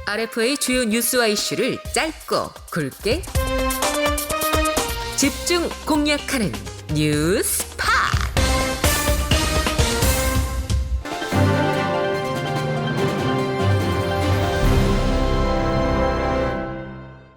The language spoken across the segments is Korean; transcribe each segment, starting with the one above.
RF의 주요 뉴스와 이슈를 짧고 굵게 집중 공략하는 뉴스파.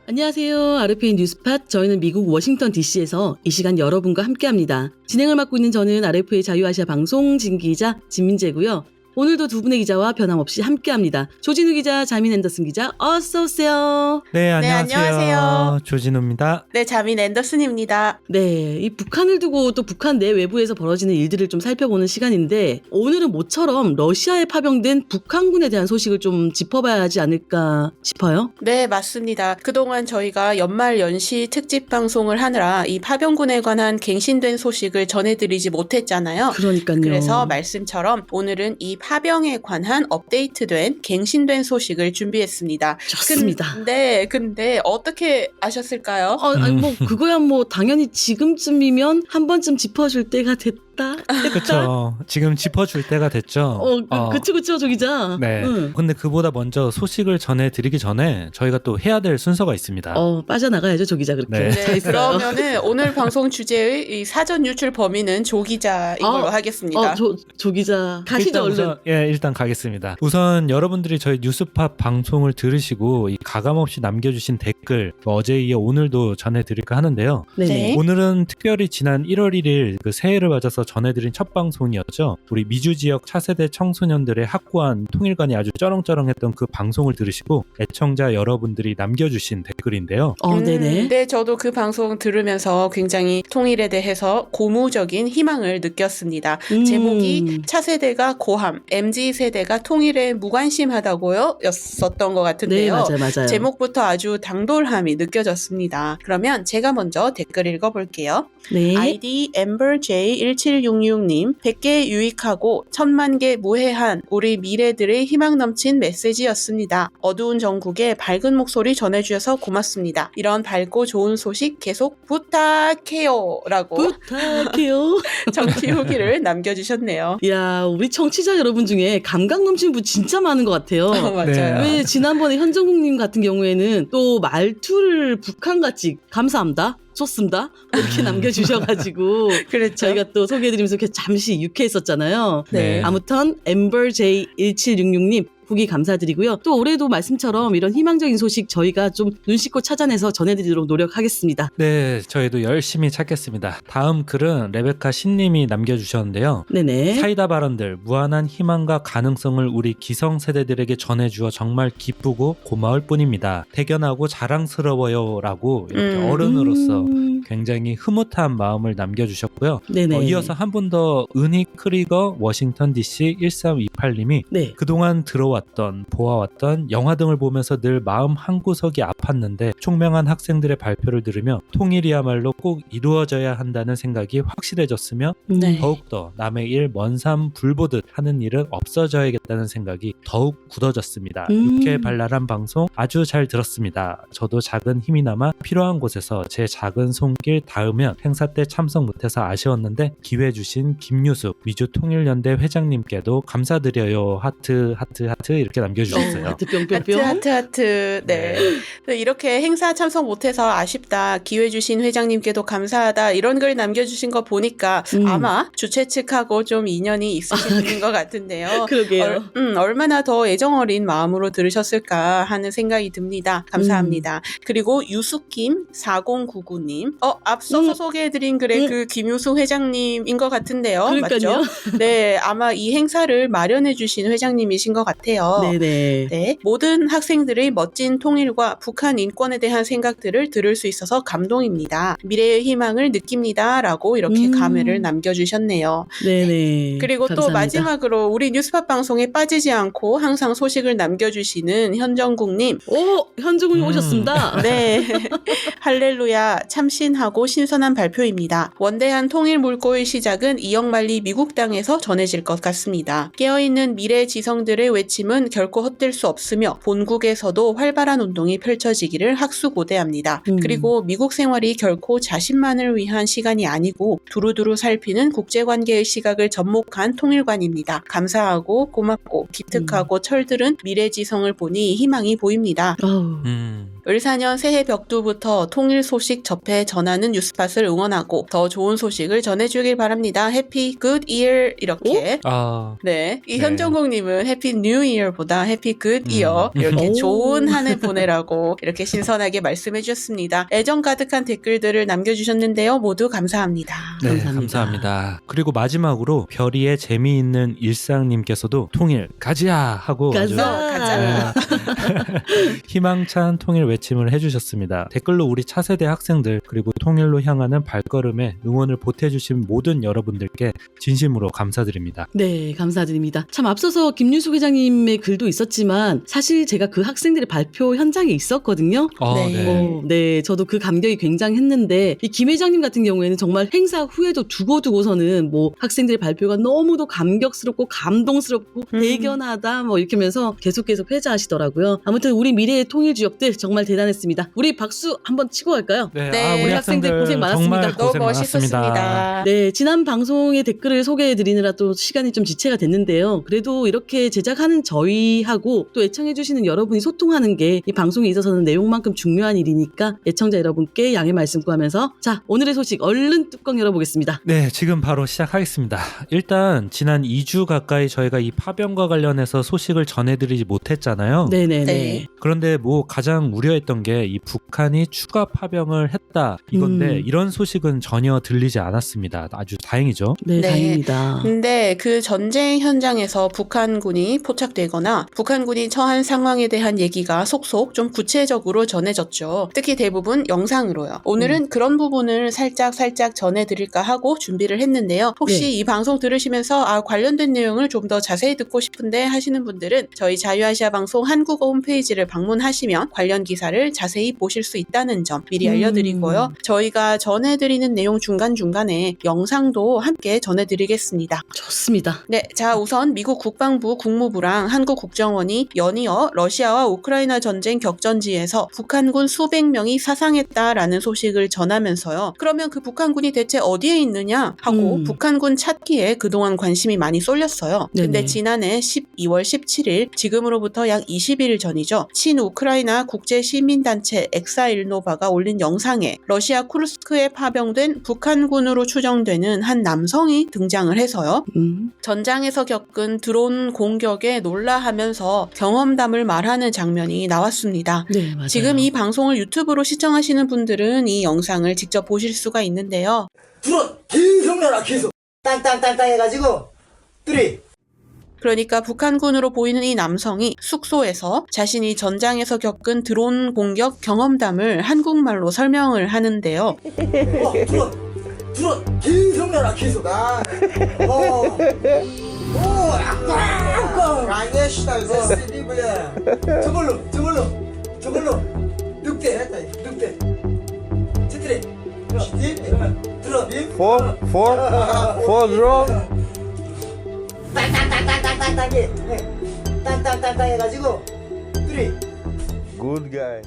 안녕하세요. RFA 뉴스팟. 저희는 미국 워싱턴 DC에서 이 시간 여러분과 함께합니다. 진행을 맡고 있는 저는 RFA 자유아시아 방송 진기자 진민재고요. 오늘도 두 분의 기자와 변함없이 함께합니다. 조진우 기자, 자민 앤더슨 기자, 어서 오세요. 네, 안녕하세요. 네, 안녕하세요. 조진우입니다. 네, 자민 앤더슨입니다. 네, 이 북한을 두고 또 북한 내 외부에서 벌어지는 일들을 좀 살펴보는 시간인데, 오늘은 모처럼 러시아에 파병된 북한군에 대한 소식을 좀 짚어봐야 하지 않을까 싶어요. 네, 맞습니다. 그동안 저희가 연말 연시 특집 방송을 하느라 이 파병군에 관한 갱신된 소식을 전해드리지 못했잖아요. 그러니까요. 그래서 말씀처럼 오늘은 이 파병에 관한 업데이트된 갱신된 소식을 준비했습니다. 좋습니다. 근데 어떻게 아셨을까요? 아니 뭐 그거야 뭐 당연히 지금쯤이면 한 번쯤 짚어줄 때가 됐다. 그렇죠. 지금 짚어줄 때가 됐죠. 그쵸 조 기자. 네. 응. 근데 그보다 먼저 소식을 전해드리기 전에 저희가 또 해야 될 순서가 있습니다. 빠져나가야죠 조 기자 그렇게. 네. 네, 그러면은 오늘 방송 주제의 이 사전 유출 범인은 조 기자인 걸로 하겠습니다. 조 기자 가시죠 얼른. 일단 가겠습니다. 우선 여러분들이 저희 뉴스팝 방송을 들으시고 이 가감없이 남겨주신 댓글 어제에 이어 오늘도 전해드릴까 하는데요. 네네. 네. 오늘은 특별히 지난 1월 1일 그 새해를 맞아서 전해드린 첫 방송이었죠. 우리 미주 지역 차세대 청소년들의 확고한 통일관이 아주 쩌렁쩌렁했던 그 방송을 들으시고 애청자 여러분들이 남겨주신 댓글인데요. 네네. 네, 저도 그 방송 들으면서 굉장히 통일에 대해서 고무적인 희망을 느꼈습니다. 제목이 차세대가 고함, MZ세대가 통일에 무관심하다고요? 였었던 것 같은데요. 네, 맞아요. 제목부터 아주 당돌함이 느껴졌습니다. 그러면 제가 먼저 댓글 읽어볼게요. 네. 아이디 엠버J1766님 100개 유익하고 1000만 개 무해한 우리 미래들의 희망 넘친 메시지였습니다. 어두운 전국에 밝은 목소리 전해주셔서 고맙습니다. 이런 밝고 좋은 소식 계속 부탁해요 라고 부탁해요. 정치 후기를 남겨주셨네요. 야, 우리 청취자 여러분 중에 감각 넘치는 분 진짜 많은 것 같아요. 맞아요. 왜 지난번에 현정국님 같은 경우에는 또 말투를 북한같이 감사합니다. 좋습니다. 이렇게 남겨주셔가지고 그렇죠. 저희가 또 소개해드리면서 이렇게 잠시 유쾌했었잖아요. 네. 아무튼 엠버J1766님 후기 감사드리고요. 또 올해도 말씀처럼 이런 희망적인 소식 저희가 좀 눈 씻고 찾아내서 전해드리도록 노력하겠습니다. 네, 저희도 열심히 찾겠습니다. 다음 글은 레베카 신님이 남겨주셨는데요. 네네. 사이다 발언들, 무한한 희망과 가능성을 우리 기성세대들에게 전해주어 정말 기쁘고 고마울 뿐입니다. 대견하고 자랑스러워요 라고 이렇게 어른으로서 굉장히 흐뭇한 마음을 남겨주셨고요. 네네. 이어서 한 분 더 은희 크리거 워싱턴 DC 1328님이 네. 그동안 들어왔던 보아왔던 영화 등을 보면서 늘 마음 한구석이 아팠는데 총명한 학생들의 발표를 들으며 통일이야말로 꼭 이루어져야 한다는 생각이 확실해졌으며 네. 더욱더 남의 일 먼산 불보듯 하는 일은 없어져야겠다는 생각이 더욱 굳어졌습니다. 유쾌발랄한 방송 아주 잘 들었습니다. 저도 작은 힘이나마 필요한 곳에서 제 작은 손길 닿으면 행사 때 참석 못해서 아쉬웠는데 기회 주신 김유숙 미주통일연대 회장님께도 감사드려요. 하트 이렇게 남겨주셨어요. 하트 뿅뿅뿅. 하트. 네. 이렇게 행사 참석 못해서 아쉽다. 기회 주신 회장님께도 감사하다. 이런 글 남겨주신 거 보니까 아마 주최 측하고 좀 인연이 있으신 분인 것 같은데요. 그러게요. 얼마나 더 애정어린 마음으로 들으셨을까 하는 생각이 듭니다. 감사합니다. 그리고 유숙김 4099님. 앞서서 소개해드린 글의 그 김유숙 회장님인 것 같은데요. 그러니까요. 맞죠? 네. 아마 이 행사를 마련해주신 회장님이신 것 같아요. 네네. 네, 모든 학생들의 멋진 통일과 북한 인권에 대한 생각들을 들을 수 있어서 감동입니다. 미래의 희망을 느낍니다. 라고 이렇게 감회를 남겨주셨네요. 네네. 그리고 감사합니다. 또 마지막으로 우리 뉴스팝 방송에 빠지지 않고 항상 소식을 남겨주시는 현정국님. 현정국님 오셨습니다. 네. 할렐루야, 참신하고 신선한 발표입니다. 원대한 통일 물꼬의 시작은 이영만리 미국 땅에서 전해질 것 같습니다. 깨어있는 미래 지성들의 외침은 중심은 결코 헛될 수 없으며 본국에서도 활발한 운동이 펼쳐지기를 학수고대합니다. 그리고 미국 생활이 결코 자신만을 위한 시간이 아니고 두루두루 살피는 국제관계의 시각을 접목한 통일관입니다. 감사하고 고맙고 기특하고 철들은 미래지성을 보니 희망이 보입니다. 을사년 새해 벽두부터 통일 소식 접해 전하는 뉴스팟을 응원하고 더 좋은 소식을 전해주길 바랍니다. 해피 굿 이어 이렇게. 네, 이 현정국님은 해피 뉴 이어보다 해피 굿 이어 이렇게 좋은 한 해 보내라고 이렇게 신선하게 말씀해 주셨습니다. 애정 가득한 댓글들을 남겨주셨는데요. 모두 감사합니다. 네, 감사합니다. 그리고 마지막으로 별이의 재미있는 일상님께서도 통일 가자 하고 가자. 희망찬 통일 외침을 해주셨습니다. 댓글로 우리 차세대 학생들 그리고 통일로 향하는 발걸음에 응원을 보태주신 모든 여러분들께 진심으로 감사드립니다. 네, 감사드립니다. 참 앞서서 김윤수 회장님의 글도 있었지만 사실 제가 그 학생들의 발표 현장에 있었거든요. 네, 저도 그 감격이 굉장했는데 이 김 회장님 같은 경우에는 정말 행사 후에도 두고서는 뭐 학생들의 발표가 너무도 감격스럽고 감동스럽고 대견하다 뭐 이렇게 하면서 계속 회자하시더라고요. 아무튼 우리 미래의 통일 주역들 정말 대단했습니다. 우리 박수 한번 치고 갈까요? 네, 우리 학생들 고생 많았습니다. 정말 고생 너무 멋있었습니다. 네, 지난 방송의 댓글을 소개해드리느라 또 시간이 좀 지체가 됐는데요. 그래도 이렇게 제작하는 저희하고 또 애청해주시는 여러분이 소통하는 게 이 방송에 있어서는 내용만큼 중요한 일이니까 애청자 여러분께 양해 말씀 구하면서 자, 오늘의 소식 얼른 뚜껑 열어보겠습니다. 네, 지금 바로 시작하겠습니다. 일단 지난 2주 가까이 저희가 이 파병과 관련해서 소식을 전해드리지 못했잖아요. 네네네. 그런데 뭐 가장 우려했던 게 이 북한이 추가 파병을 했다 이건데 이런 소식은 전혀 들리지 않았습니다. 아주 다행이죠. 네, 다행입니다. 근데 그 전쟁 현장에서 북한군이 포착되거나 북한군이 처한 상황에 대한 얘기가 속속 좀 구체적으로 전해졌죠. 특히 대부분 영상으로요. 오늘은 그런 부분을 살짝 전해드릴까 하고 준비를 했는데요. 혹시 이 방송 들으시면서 관련된 내용을 좀 더 자세히 듣고 싶은데 하시는 분들은 저희 자유아시아 방송 한국어 홈페이지를 방문하시면 관련 기사를 자세히 보실 수 있다는 점 미리 알려드리고요. 저희가 전해드리는 내용 중간중간에 영상도 함께 전해드리겠습니다. 좋습니다. 네, 자 우선 미국 국방부 국무부랑 한국 국정원이 연이어 러시아와 우크라이나 전쟁 격전지에서 북한군 수백 명이 사상했다라는 소식을 전하면서요. 그러면 그 북한군이 대체 어디에 있느냐 하고 북한군 찾기에 그동안 관심이 많이 쏠렸어요. 근데 지난해 12월 17일 지금으로부터 약 20일 전이죠. 친우크라이나 국제시민단체 엑사일노바가 올린 영상에 러시아 쿠르스크에 파병된 북한군으로 추정되는 한 남성이 등장을 해서요. 전장에서 겪은 드론 공격에 놀라하면서 경험담을 말하는 장면이 나왔습니다. 네, 맞아요. 지금 이 방송을 유튜브로 시청하시는 분들은 이 영상을 직접 보실 수가 있는데요. 드론 계속 날아 계속 땅땅땅땅 해가지고 뚜리 그러니까 북한군으로 보이는 이 남성이 숙소에서 자신이 전장에서 겪은 드론 공격 경험담을 한국말로 설명을 하는데요. 드론 계속 날아 계속 아니야 스티브야 저걸로 늑대 했다 늑대 치트리 드론 For drone. 땅땅땅땅 해가지고 뚜리 Good guy.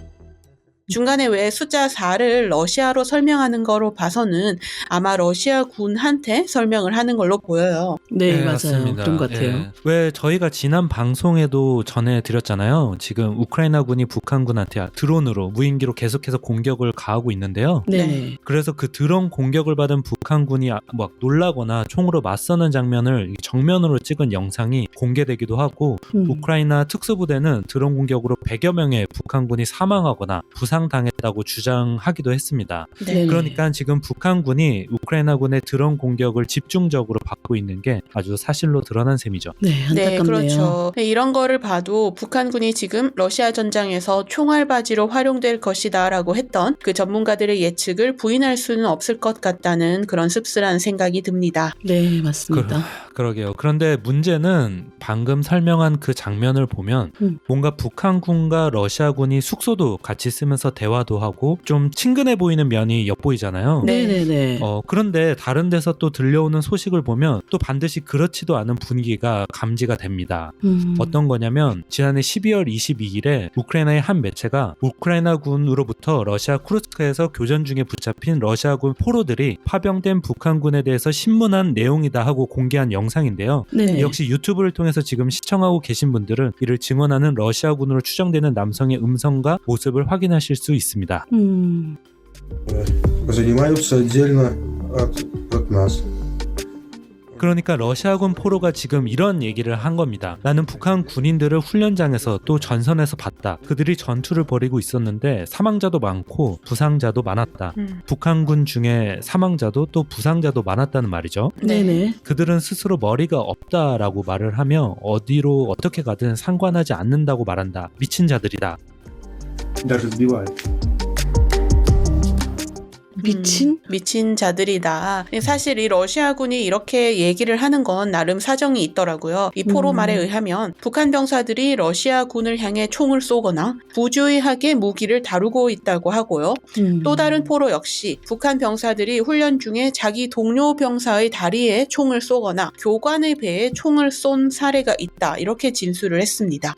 중간에 왜 숫자 4를 러시아로 설명하는 거로 봐서는 아마 러시아 군한테 설명을 하는 걸로 보여요. 네, 맞아요. 맞습니다. 그런 것 같아요. 왜 저희가 지난 방송에도 전해드렸잖아요. 지금 우크라이나 군이 북한군한테 드론으로 무인기로 계속해서 공격을 가하고 있는데요. 네. 그래서 그 드론 공격을 받은 북한군이 막 놀라거나 총으로 맞서는 장면을 정면으로 찍은 영상이 공개되기도 하고 우크라이나 특수부대는 드론 공격으로 100여 명의 북한군이 사망하거나 부상당했다고 주장하기도 했습니다. 네. 그러니까 지금 북한군이 우크라이나군의 드론 공격을 집중적으로 받고 있는 게 아주 사실로 드러난 셈이죠. 네, 안타깝네요. 그렇죠. 이런 거를 봐도 북한군이 지금 러시아 전장에서 총알바지로 활용될 것이다라고 했던 그 전문가들의 예측을 부인할 수는 없을 것 같다는 그런 씁쓸한 생각이 듭니다. 네, 맞습니다. 그러게요. 그런데 문제는 방금 설명한 그 장면을 보면 뭔가 북한군과 러시아군이 숙소도 같이 쓰면서 만나서 대화도 하고 좀 친근해 보이는 면이 엿보이잖아요. 네. 네네네. 그런데 다른 데서 또 들려오는 소식을 보면 또 반드시 그렇지도 않은 분위기가 감지가 됩니다. 어떤 거냐면 지난해 12월 22일에 우크라이나의 한 매체가 우크라이나군으로부터 러시아 쿠르스크에서 교전 중에 붙잡힌 러시아군 포로들이 파병된 북한군에 대해서 신문한 내용이다 하고 공개한 영상인데요. 네. 역시 유튜브를 통해서 지금 시청하고 계신 분들은 이를 증언하는 러시아군으로 추정되는 남성의 음성과 모습을 확인하실 수 있습니다. занимаются отдельно от нас. 그러니까 러시아군 포로가 지금 이런 얘기를 한 겁니다. 나는 북한 군인들을 훈련장에서 또 전선에서 봤다. 그들이 전투를 벌이고 있었는데 사망자도 많고 부상자도 많았다. 북한군 중에 사망자도 또 부상자도 많았다는 말이죠. 네네. 그들은 스스로 머리가 없다라고 말을 하며 어디로 어떻게 가든 상관하지 않는다고 말한다. 미친 자들이다. Даже сбивают. 미친 자들이다. 사실 이 러시아군이 이렇게 얘기를 하는 건 나름 사정이 있더라고요. 이 포로 말에 의하면 북한 병사들이 러시아군을 향해 총을 쏘거나 부주의하게 무기를 다루고 있다고 하고요. 또 다른 포로 역시 북한 병사들이 훈련 중에 자기 동료 병사의 다리에 총을 쏘거나 교관의 배에 총을 쏜 사례가 있다. 이렇게 진술을 했습니다.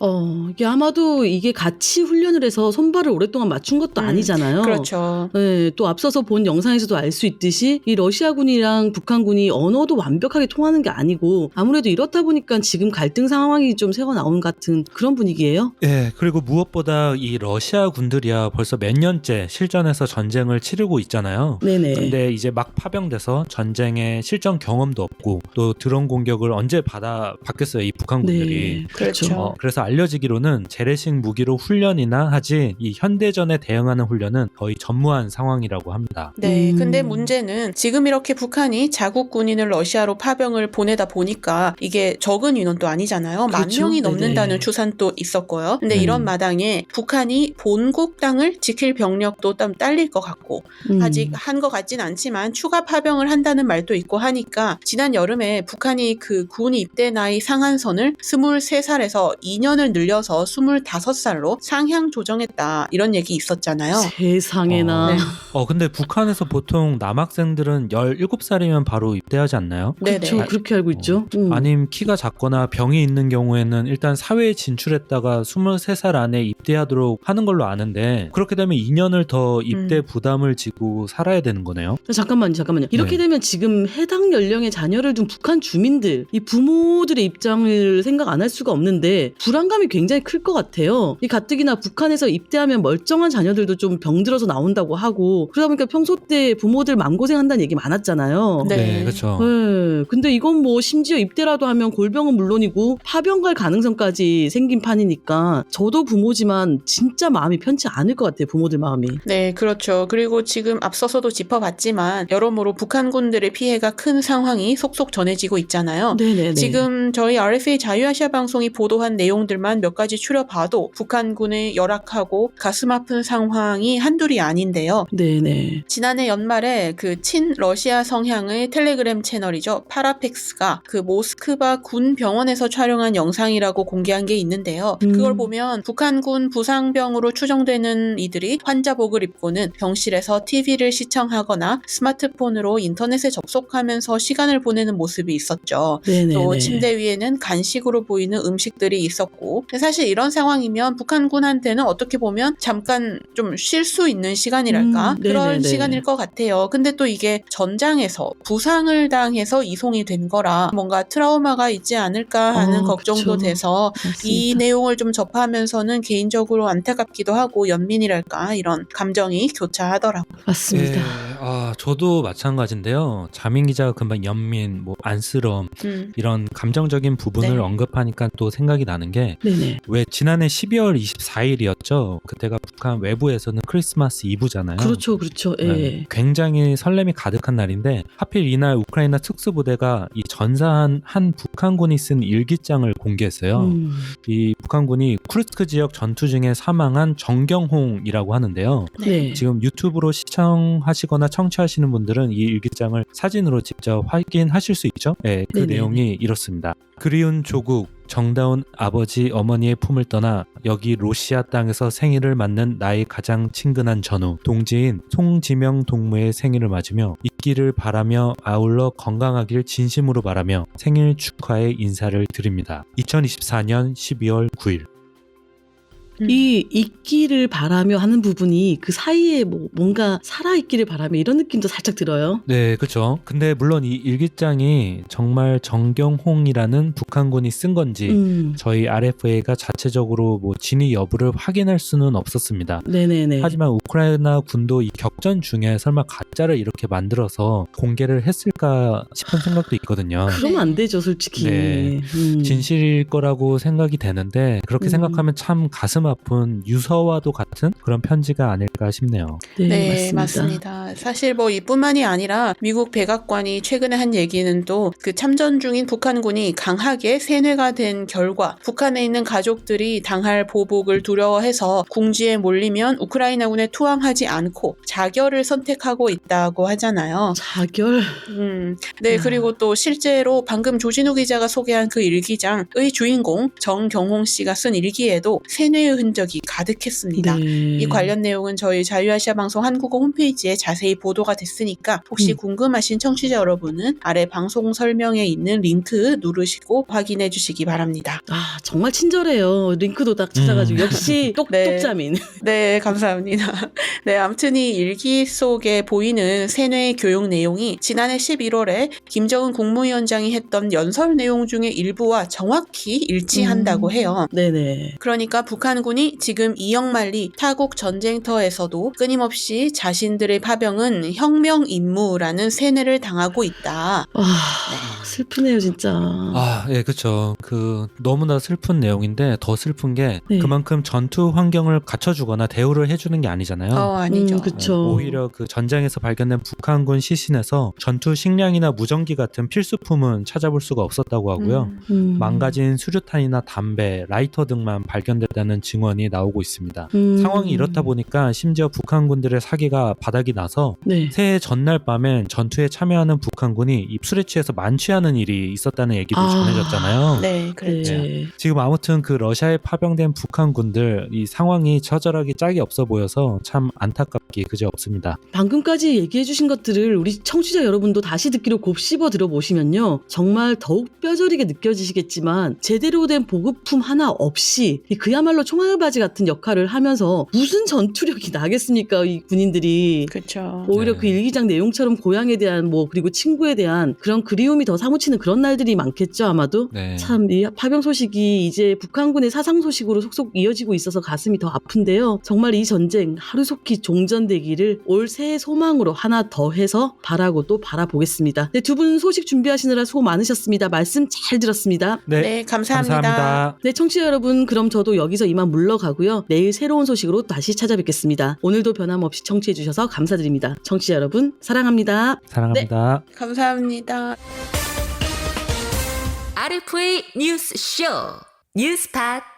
이게 아마도 이게 같이 훈련을 해서 손발을 오랫동안 맞춘 것도 아니잖아요. 그렇죠. 네, 또 앞서서 본 영상에서도 알 수 있듯이 이 러시아군이랑 북한군이 언어도 완벽하게 통하는 게 아니고 아무래도 이렇다 보니까 지금 갈등 상황이 좀 새어 나온 같은 그런 분위기예요. 예, 그리고 무엇보다 이 러시아 군들이야 벌써 몇 년째 실전에서 전쟁을 치르고 있잖아요. 네네. 근데 이제 막 파병돼서 전쟁에 실전 경험도 없고 또 드론 공격을 언제 받겠어요, 이 북한군들이. 네, 그렇죠. 그래서 알려지기로는 재래식 무기로 훈련이나 하지 이 현대전에 대응하는 훈련은 거의 전무한 상황이라고 합니다. 네, 근데 문제는 지금 이렇게 북한이 자국 군인을 러시아로 파병을 보내다 보니까 이게 적은 인원도 아니잖아요. 그렇죠. 10,000명이 넘는다는 네네. 추산도 있었고요. 근데 이런 마당에 북한이 본국 땅을 지킬 병력도 좀 딸릴 것 같고 아직 한 것 같진 않지만 추가 파병을 한다는 말도 있고 하니까 지난 여름에 북한이 그 군 입대 나이 상한선을 23살에서 2년을 늘려서 25살로 상향 조정했다. 이런 얘기 있었잖아요. 세상에나. 네. 근데 북한에서 보통 남학생들은 17살이면 바로 입대하지 않나요? 그렇죠. 네네. 그렇게 알고 있죠. 아님 키가 작거나 병이 있는 경우에는 일단 사회에 진출했다가 23살 안에 입대하도록 하는 걸로 아는데 그렇게 되면 2년을 더 입대 부담을 지고 살아야 되는 거네요. 잠깐만요. 이렇게 되면 지금 해당 연령의 자녀를 둔 북한 주민들, 이 부모들의 입장을 생각 안 할 수가 없는데 불안감이 굉장히 클 것 같아요. 이 가뜩이나 북한에서 입대하면 멀쩡한 자녀들도 좀 병들어서 나온다고 하고 그러다 보니까 평소 때 부모들 마음고생한다는 얘기 많았잖아요. 네. 그렇죠. 네, 근데 이건 뭐 심지어 입대라도 하면 골병은 물론이고 파병 갈 가능성까지 생긴 판이니까 저도 부모지만 진짜 마음이 편치 않을 것 같아요. 부모들 마음이. 네, 그렇죠. 그리고 지금 앞서서도 짚어봤지만 여러모로 북한군들의 피해가 큰 상황이 속속 전해지고 있잖아요. 네네네. 지금 저희 RFA 자유아시아 방송이 보도한 내용들만 몇 가지 추려봐도 북한군의 열악하고 가슴 아픈 상황이 한둘이 아닌데요. 네네. 지난해 연말에 그 친러시아 성향의 텔레그램 채널이죠. 파라펙스가 그 모스크바 군 병원에서 촬영한 영상이라고 공개한 게 있는데요. 그걸 보면 북한군 부상병으로 추정되는 이들이 환자복을 입고는 병실에서 TV를 시청하거나 스마트폰으로 인터넷에 접속하면서 시간을 보내는 모습이 있었죠. 네네네. 또 침대 위에는 간식으로 보이는 음식들이 있었고 사실 이런 상황이면 북한군한테는 어떻게 보면 잠깐 좀 쉴 수 있는 시간이랄까 그런 네네네. 시간일 것 같아요. 근데 또 이게 전장에서 부상을 당해서 이송이 된 거라 뭔가 트라우마가 있지 않을까 하는 걱정도 그쵸. 돼서 이 맞습니다. 내용을 좀 접하면서는 개인적으로 안타깝기도 하고 연민이랄까 이런 감정이 교차하더라고요. 맞습니다. 저도 마찬가지인데요. 자민 기자가 금방 연민, 안쓰러움 이런 감정적인 부분을 네. 언급하니까 또 생각이 나는 게 네네. 왜 지난해 12월 24일이었죠. 그때가 북한 외부에서는 크리스마스 이브잖아요. 그렇죠. 예. 네, 굉장히 설렘이 가득한 날인데 하필 이날 우크라이나 특수부대가 이 전사한 한 북한군이 쓴 일기장을 공개했어요. 이 북한군이 쿠르스크 지역 전투 중에 사망한 정경홍이라고 하는데요. 네. 지금 유튜브로 시청하시거나 청취하시는 분들은 이 일기장을 사진으로 직접 확인하실 수 있죠. 네, 그 네네. 내용이 이렇습니다. 그리운 조국, 정다운 아버지 어머니의 품을 떠나 여기 로시아 땅에서 생일을 맞는 나의 가장 친근한 전우, 동지인 송지명 동무의 생일을 맞으며 있기를 바라며 아울러 건강하길 진심으로 바라며 생일 축하의 인사를 드립니다. 2024년 12월 9일. 이 있기를 바라며 하는 부분이 그 사이에 뭐 뭔가 살아있기를 바라며 이런 느낌도 살짝 들어요. 네, 그렇죠. 근데 물론 이 일기장이 정말 정경홍이라는 북한군이 쓴 건지 저희 RFA가 자체적으로 뭐 진위 여부를 확인할 수는 없었습니다. 네네네. 하지만 우크라이나 군도 이 격전 중에 설마 가짜를 이렇게 만들어서 공개를 했을까 싶은 생각도 있거든요. 그러면 안 되죠, 솔직히. 네. 진실일 거라고 생각이 되는데 그렇게 생각하면 참 가슴 아픈 유서와도 같은 그런 편지가 아닐까 싶네요. 네, 맞습니다. 사실 뭐 이뿐만이 아니라 미국 백악관이 최근에 한 얘기는 또 그 참전 중인 북한군이 강하게 세뇌가 된 결과 북한에 있는 가족들이 당할 보복을 두려워해서 궁지에 몰리면 우크라이나군에 투항하지 않고 자결을 선택하고 있다고 하잖아요. 자결? 네, 그리고 또 실제로 방금 조진우 기자가 소개한 그 일기장의 주인공 정경홍 씨가 쓴 일기에도 세뇌의 흔적이 가득했습니다. 네. 이 관련 내용은 저희 자유아시아 방송 한국어 홈페이지에 자세히 보도가 됐으니까 혹시 궁금하신 청취자 여러분은 아래 방송 설명에 있는 링크 누르시고 확인해 주시기 바랍니다. 아, 정말 친절해요. 링크도 딱 찾아가지고 역시 똑똑자민. 네, 감사합니다. 네, 아무튼 이 일기 속에 보이는 세뇌 교육 내용이 지난해 11월에 김정은 국무위원장이 했던 연설 내용 중에 일부와 정확히 일치한다고 해요. 네네. 그러니까 북한군이 지금 이영만리 타국 전쟁터에서도 끊임없이 자신들의 파병은 혁명 임무라는 세뇌를 당하고 있다. 슬프네요, 진짜. 아, 예, 그렇죠. 그 너무나 슬픈 내용인데 더 슬픈 게 그만큼 전투 환경을 갖춰주거나 대우를 해주는 게 아니잖아요. 아니죠. 그렇죠. 오히려 그 전장에서 발견된 북한군 시신에서 전투 식량이나 무전기 같은 필수품은 찾아볼 수가 없었다고 하고요. 망가진 수류탄이나 담배, 라이터 등만 발견됐다는 증언이 나오고 있습니다. 상황이 이렇다 보니까 심지어 북한군들의 사기가 바닥이 나서 새해 전날 밤엔 전투에 참여하는 북한군이 술에 취해서 만취하는 일이 있었다는 얘기도 전해졌잖아요. 네, 그렇죠. 네. 지금 아무튼 그 러시아에 파병된 북한군들 이 상황이 처절하기 짝이 없어 보여서 참 안타깝기 그지없습니다. 방금까지 얘기해 주신 것들을 우리 청취자 여러분도 다시 듣기로 곱씹어 들어보시면요. 정말 더욱 뼈저리게 느껴지시겠지만 제대로 된 보급품 하나 없이 그야말로 총알바지 같은 역할을 하면서 무슨 전투력이 나겠습니까? 이 군인들이. 그렇죠. 오히려 그 일기장 내용처럼 고향에 대한 그리고 친구에 대한 그런 그리움이 더 사무치는 그런 날들이 많겠죠, 아마도. 참 이 파병 소식이 이제 북한군의 사상 소식으로 속속 이어지고 있어서 가슴이 더 아픈데요. 정말 이 전쟁 하루속히 종전되기를 올 새해 소망으로 하나 더 해서 바라고 또 바라보겠습니다. 네, 두 분 소식 준비하시느라 수고 많으셨습니다. 말씀 잘 들었습니다. 네, 감사합니다. 네, 청취자 여러분, 그럼 저도 여기서 이만 물러가고요. 내일 새로운 소식으로 다시 찾아뵙겠습니다. 오늘도 변함없이 청취해 주셔서 감사드립니다. 청취자 여러분, 사랑합니다. 사랑합니다. 네, 감사합니다. RFA 뉴스 쇼 뉴스팟